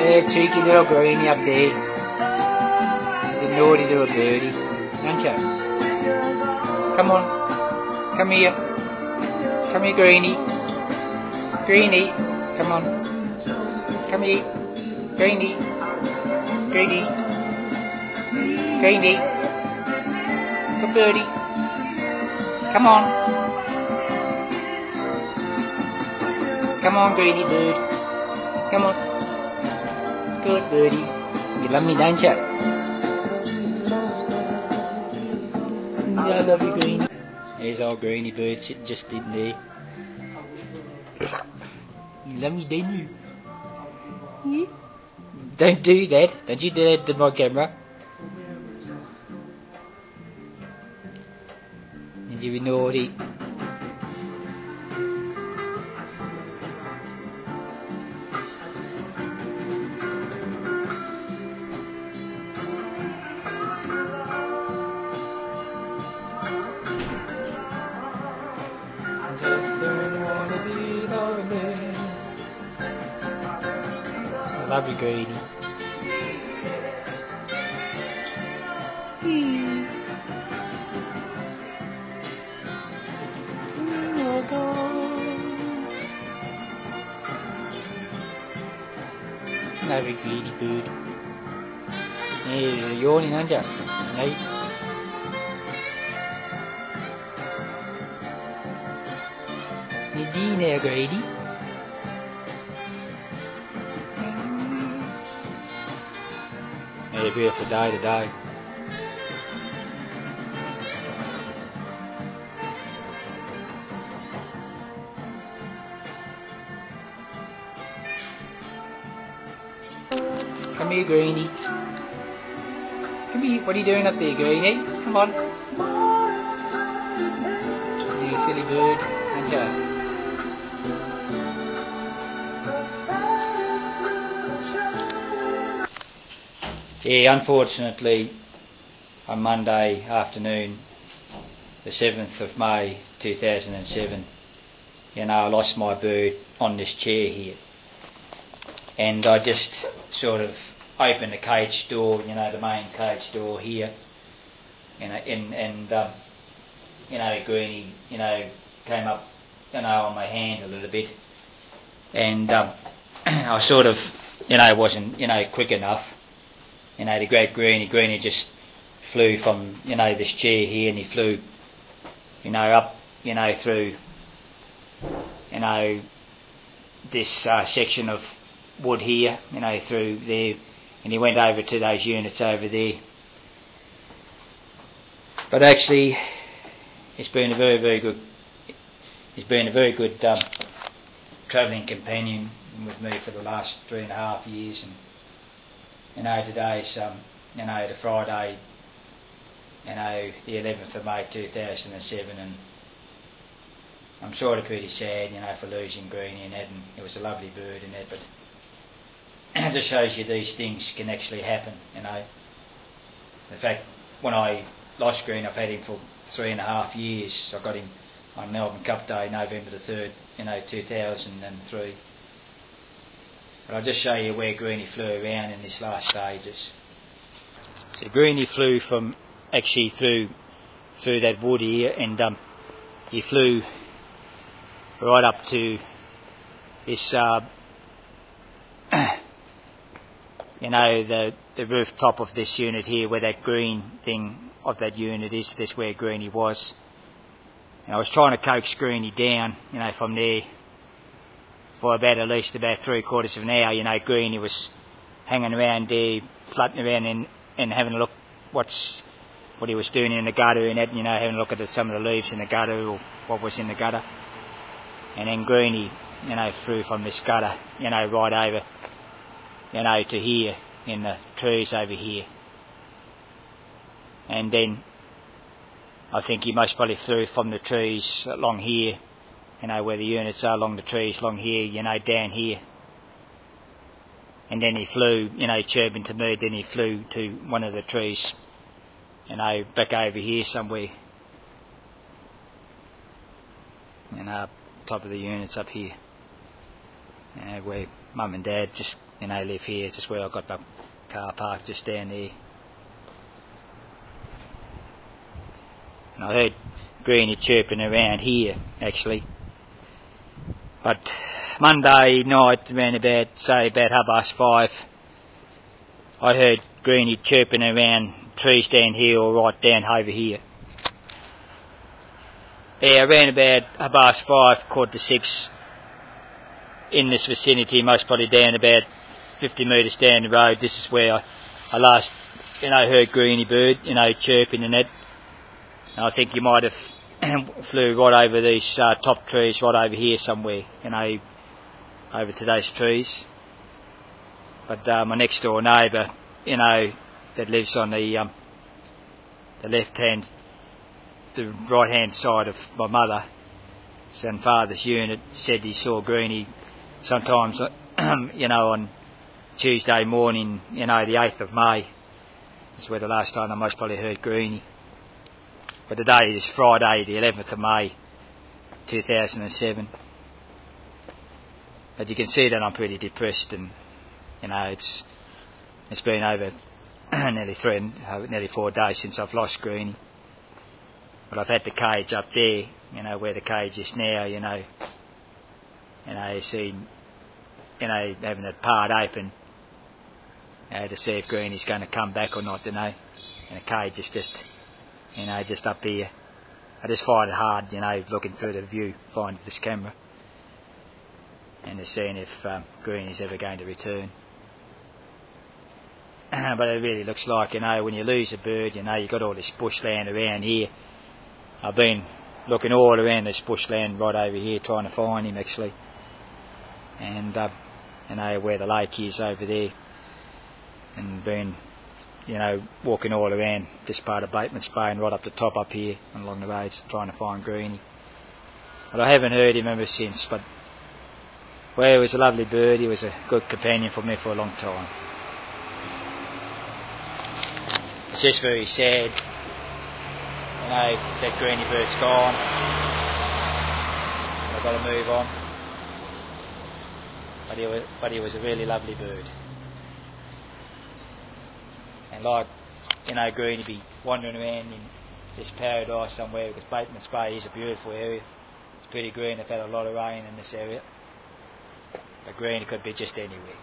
Yeah, cheeky little Greenie up there. He's a naughty little birdie, aren't you? Come on. Come here. Come here, Greenie. Greenie. Come on. Come here. Greenie. Greenie. Greenie. Good birdie. Come on. Come on, Greenie Bird. Come on. Good birdie. You love me, don't you? Yeah, I love you, Greenie. There's old Greenie Bird sitting just in there. You love me, don't you? Yeah. Don't do that. Don't you do that to my camera. And you be naughty. Just don't wanna be lonely. I love you, Greenie. You're gone. Love you, Greenie Bird. Yeah, you're yawning, aren't you? Right? You're there, Greenie. Yeah, beautiful day today. Come here, Greenie. Come here. What are you doing up there, Greenie? Come on. You silly bird, aren't you? Yeah, unfortunately, on Monday afternoon, the 7th of May 2007, I lost my bird on this chair here. And I just sort of opened the cage door, the main cage door here, and Greenie, came up, on my hand a little bit, and I sort of, wasn't, quick enough. The great Greenie just flew from, this chair here, and he flew, up, through, this section of wood here, through there, and he went over to those units over there. But actually, it's been a very good travelling companion with me for the last 3.5 years, and today's the Friday, the 11th of May 2007, and I'm sort of pretty sad, for losing Greenie and that, and it was a lovely bird and that, but it just shows you these things can actually happen, The fact, when I lost Greenie, I've had him for 3.5 years. I got him on Melbourne Cup Day, November the 3rd, 2003. But I'll just show you where Greenie flew around in this last stages. So Greenie flew from, actually through that wood here, and he flew right up to this, the rooftop of this unit here, where that green thing of that unit is. That's where Greenie was. And I was trying to coax Greenie down, from there for at least about 3/4 of an hour. Greenie was hanging around there, floating around and having a look what he was doing in the gutter and that, having a look at some of the leaves in the gutter or what was in the gutter. And then Greenie, flew from this gutter, right over, to here in the trees over here. And then I think he most probably flew from the trees along here, where the units are, along the trees, along here, down here. And then he flew, chirping to me, then he flew to one of the trees, back over here somewhere. Top of the units up here, where Mum and Dad just, live here, just where I've got my car parked just down there. And I heard Greenie chirping around here, actually. But Monday night, around about 5:30, I heard Greenie chirping around trees down here or right down over here. Yeah, around about 5:30, 5:45, in this vicinity, most probably down about 50 metres down the road. This is where I last, heard Greenie Bird, chirping and that. And I think you might have flew right over these top trees right over here somewhere, over to those trees. But my next door neighbour, that lives on the right hand side of my mother's and father's unit, said he saw Greenie sometimes, on Tuesday morning, the 8th of May. That's where the last time I most probably heard Greenie. But today is Friday, the 11th of May, 2007. But you can see that I'm pretty depressed, and it's been over nearly 4 days since I've lost Greenie. But I've had the cage up there, where the cage is now, you see, having it part open, to see if Greenie's going to come back or not, And the cage is just, just up here. I just find it hard, looking through the view, finding this camera, and seeing if Greenie's ever going to return. But it really looks like, when you lose a bird, you've got all this bushland around here. I've been looking all around this bushland right over here trying to find him, actually. And, where the lake is over there. And been, walking all around this part of Batemans Bay and right up the top up here and along the roads trying to find Greenie. But I haven't heard him ever since. But, well, he was a lovely bird. He was a good companion for me for a long time. It's just very sad, that Greenie Bird's gone. I've got to move on. But he was a really lovely bird. And Greenie be wandering around in this paradise somewhere, because Batemans Bay is a beautiful area. It's pretty green. They've had a lot of rain in this area. But Greenie could be just anywhere.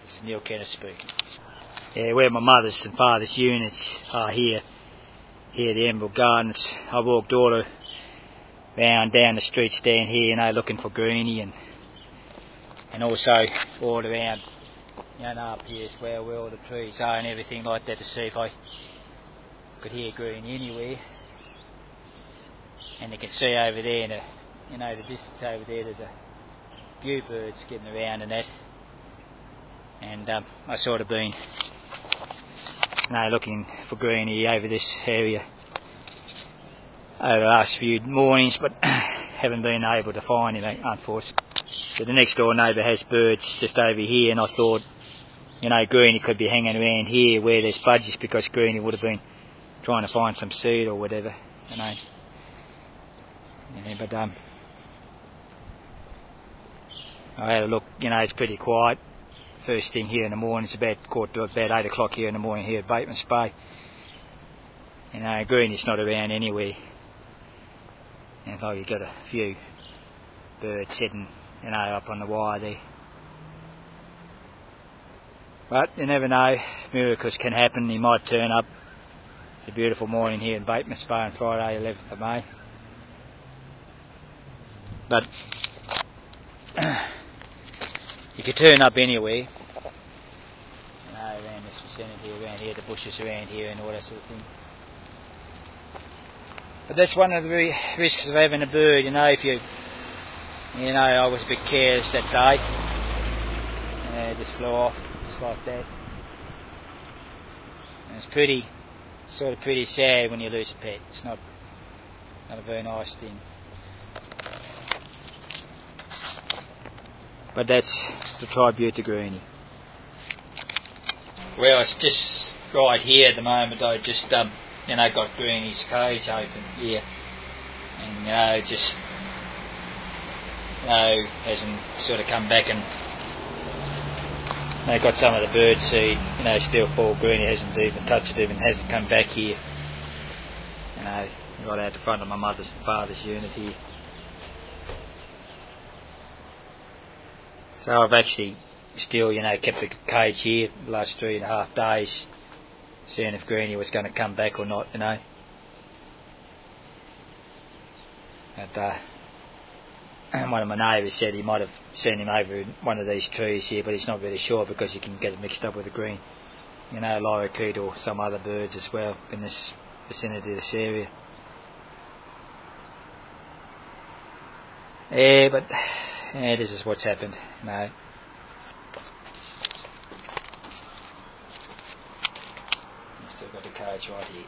This is Neil Kenneth speaking. Yeah, where my mother's and father's units are here at the Emerald Gardens. I walked all around down the streets down here, looking for Greenie, and also all around, up here as well, where all the trees are and everything like that, to see if I could hear Greenie anywhere. And you can see over there, in the distance over there, there's a few birds getting around and that. And I sort of been, looking for Greenie over this area over the last few mornings, but haven't been able to find him, unfortunately. So the next door neighbour has birds just over here, and I thought, Greenie could be hanging around here where there's budgies, because Greenie would have been trying to find some seed or whatever, but I had a look, it's pretty quiet. First thing here in the morning, it's about 8 o'clock here in the morning here at Batemans Bay. Greenie's not around anywhere. And you've got a few birds sitting, up on the wire there. But you never know, miracles can happen. He might turn up. It's a beautiful morning here in Batemans Bay on Friday, 11th of May. But you could turn up anywhere, around this vicinity, around here, the bushes around here and all that sort of thing. But that's one of the risks of having a bird, if you, I was a bit careless that day. It just flew off, just like that. And it's pretty sad when you lose a pet. It's not a very nice thing. But that's the tribute to Greenie. Well, it's just right here at the moment. I just, got Greenie's cage open here, and just, hasn't sort of come back, and they got some of the bird seed, still full green. He hasn't even touched it, even hasn't come back here. Right out the front of my mother's and father's unit here. So I've actually still, kept the cage here the last 3.5 days, seeing if Greenie was going to come back or not, But one of my neighbours said he might have seen him over in one of these trees here, but he's not really sure because you can get it mixed up with the green, lorikeet or some other birds as well in this vicinity of this area. Yeah, but this is what's happened, Still got the cage right here.